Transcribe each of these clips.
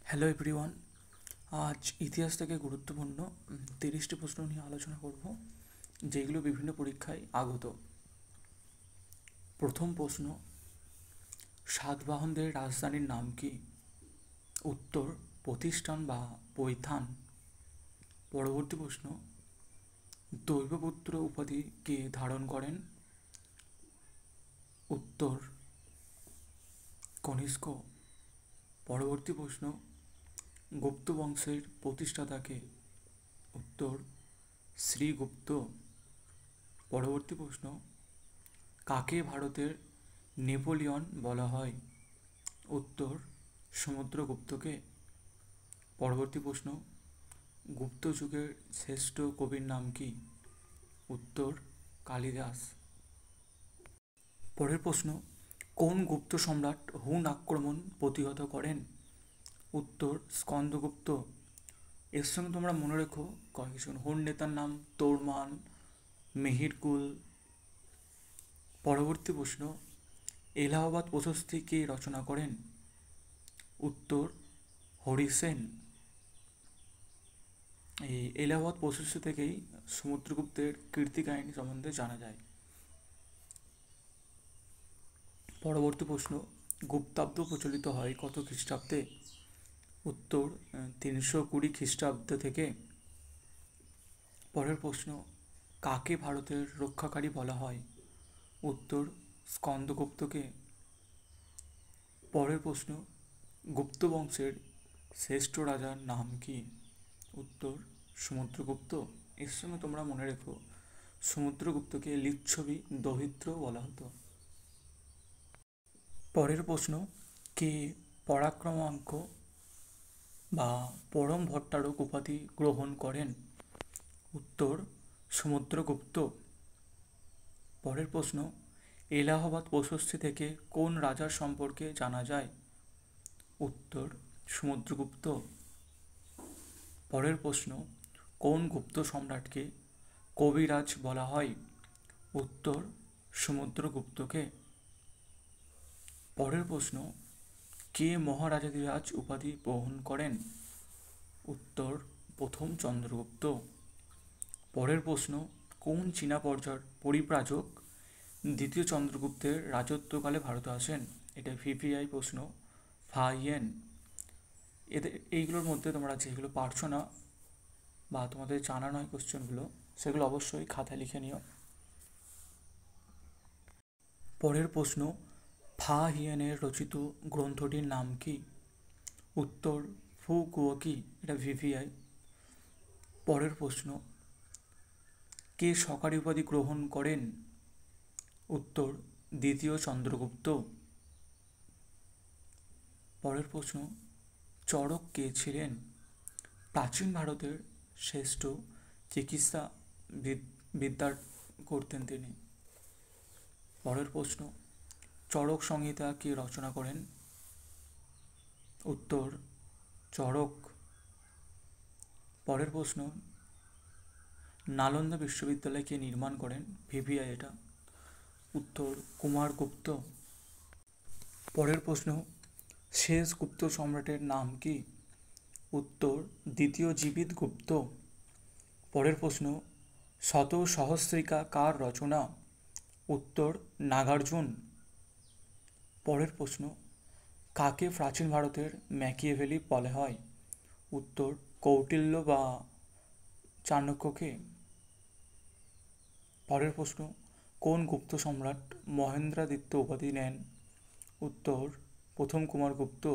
Hello everyone. আজ ইতিহাস থেকে গুরুত্বপূর্ণ 30টি প্রশ্ন নিয়ে আলোচনা করব, যেগুলো বিভিন্ন পরীক্ষায় আগত। প্রথম প্রশ্ন, সাতবাহনদের রাজধানীর নাম কি? উত্তর, প্রতিষ্ঠান বা পৈথান। পরবর্তী প্রশ্ন, দৈবপুত্র উপাধি কে ধারণ করেন? উত্তর, কনিষ্ক। পরবর্তী প্রশ্ন, গুপ্ত বংশের প্রতিষ্ঠাতাকে? উত্তর, শ্রীগুপ্ত। পরবর্তী প্রশ্ন, কাকে ভারতের নেপোলিয়ন বলা হয়? উত্তর, সমুদ্রগুপ্তকে। পরবর্তী প্রশ্ন, গুপ্ত যুগের শ্রেষ্ঠ কবির নাম কি? উত্তর, কালিদাস। পরের প্রশ্ন, কোন গুপ্ত সম্রাট হুন আক্রমণ প্রতিহত করেন? উত্তর, স্কন্দগুপ্ত। এর সঙ্গে তোমরা মনে রেখো কয়েকজন হুন নেতার নাম: তোরমান, মেহিরকুল। পরবর্তী প্রশ্ন, এলাহাবাদ প্রশস্তি কে রচনা করেন? উত্তর, হরিসেন। এই এলাহাবাদ প্রশস্তি থেকেই সমুদ্রগুপ্তের কীর্তি কাহিনী সম্বন্ধে জানা যায়। পরবর্তী প্রশ্ন, গুপ্তাব্দ প্রচলিত হয় কত খ্রিস্টাব্দে? উত্তর, 320 খ্রিস্টাব্দ থেকে। পরের প্রশ্ন, কাকে ভারতের রক্ষাকারী বলা হয়? উত্তর, স্কন্দগুপ্তকে। পরের প্রশ্ন, গুপ্ত বংশের শ্রেষ্ঠ রাজার নাম কি? উত্তর, সমুদ্রগুপ্ত। এর সঙ্গে তোমরা মনে রেখো সমুদ্রগুপ্তকে লিচ্ছবি দরিদ্র বলা হতো। পরের প্রশ্ন, কে পরাক্রমাঙ্ক বা পরম ভট্টারক উপাধি গ্রহণ করেন? উত্তর, সমুদ্রগুপ্ত। পরের প্রশ্ন, এলাহাবাদ প্রশস্তি থেকে কোন রাজার সম্পর্কে জানা যায়? উত্তর, সমুদ্রগুপ্ত। পরের প্রশ্ন, কোন গুপ্ত সম্রাটকে কবিরাজ বলা হয়? উত্তর, সমুদ্রগুপ্তকে। পরের প্রশ্ন, কে মহারাজাধিরাজ উপাধি বহন করেন? উত্তর, প্রথম চন্দ্রগুপ্ত। পরের প্রশ্ন, কোন চীনা পরিব্রাজক দ্বিতীয় চন্দ্রগুপ্তের রাজত্বকালে ভারতে আসেন? এটা ভিভিআই প্রশ্ন, ফাহিয়েন। এইগুলোর মধ্যে তোমরা যেগুলো পারছো না বা তোমাদের জানা নয় কোশ্চেনগুলো, সেগুলো অবশ্যই খাতায় লিখে নিও। পরের প্রশ্ন, ফাহিয়েনের রচিত গ্রন্থটির নাম কি? উত্তর, ফু কুয়োকি। এটা ভিভিআই। পরের প্রশ্ন, কে সরকারি উপাধি গ্রহণ করেন? উত্তর, দ্বিতীয় চন্দ্রগুপ্ত। পরের প্রশ্ন, চড়ক কে ছিলেন? প্রাচীন ভারতের শ্রেষ্ঠ চিকিৎসা বিদ্যার করতেন তিনি। পরের প্রশ্ন, চড়ক সংহিতা কে রচনা করেন? উত্তর, চড়ক। পরের প্রশ্ন, নালন্দা বিশ্ববিদ্যালয় কে নির্মাণ করেন? ভিভিআই এটা। উত্তর, কুমারগুপ্ত। পরের প্রশ্ন, শেষ গুপ্ত সম্রাটের নাম কি? উত্তর, দ্বিতীয় জীবিত গুপ্ত। পরের প্রশ্ন, শত সহস্রিকা কার রচনা? উত্তর, নাগার্জুন। পরের প্রশ্ন, কাকে প্রাচীন ভারতের ম্যাকিয়াভেলি বলা হয়? উত্তর, কৌটিল্য বা চাণক্যকে। পরের প্রশ্ন, কোন গুপ্ত সম্রাট মহেন্দ্রাদিত্য উপাধি নেন? উত্তর, প্রথম কুমারগুপ্ত।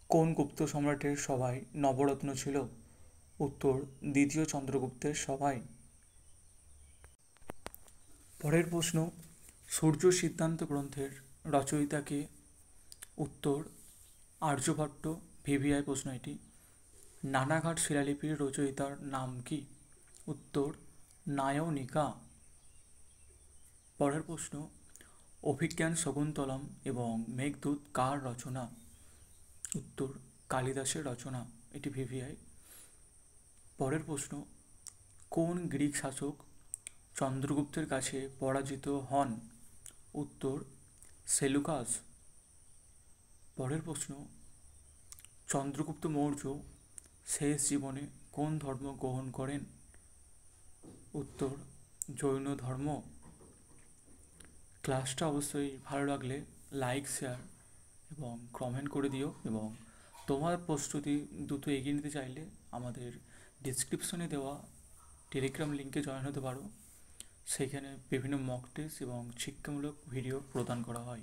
কোন গুপ্ত সম্রাটের সভায় নবরত্ন ছিল? উত্তর, দ্বিতীয় চন্দ্রগুপ্তের সভায়। পরের প্রশ্ন, সূর্য সিদ্ধান্ত গ্রন্থের রচয়িতা কে? উত্তর, আর্যভট্ট। ভিভিআই প্রশ্ন এটি। নানাঘাট শিলালিপির রচয়িতার নাম কি? উত্তর, নায়নিকা। পরের প্রশ্ন, অভিজ্ঞান শকুন্তলম এবং মেঘদূত কার রচনা? উত্তর, কালিদাসের রচনা। এটি ভিভিআই। পরের প্রশ্ন, কোন গ্রিক শাসক চন্দ্রগুপ্তের কাছে পরাজিত হন? উত্তর, সেলুকাস। পরের প্রশ্ন, চন্দ্রগুপ্ত মৌর্য শেষ জীবনে কোন ধর্ম গ্রহণ করেন? উত্তর জৈন ধর্ম। ক্লাসটা অবশ্যই ভালো লাগলে লাইক, শেয়ার এবং কমেন্ট করে দিও, এবং তোমার প্রস্তুতি দ্রুত এগিয়ে নিতে চাইলে আমাদের ডিসক্রিপশনে দেওয়া টেলিগ্রাম লিঙ্কে জয়েন হতে পারো। সেখানে বিভিন্ন মক টেস্ট এবং শিক্ষামূলক ভিডিও প্রদান করা হয়।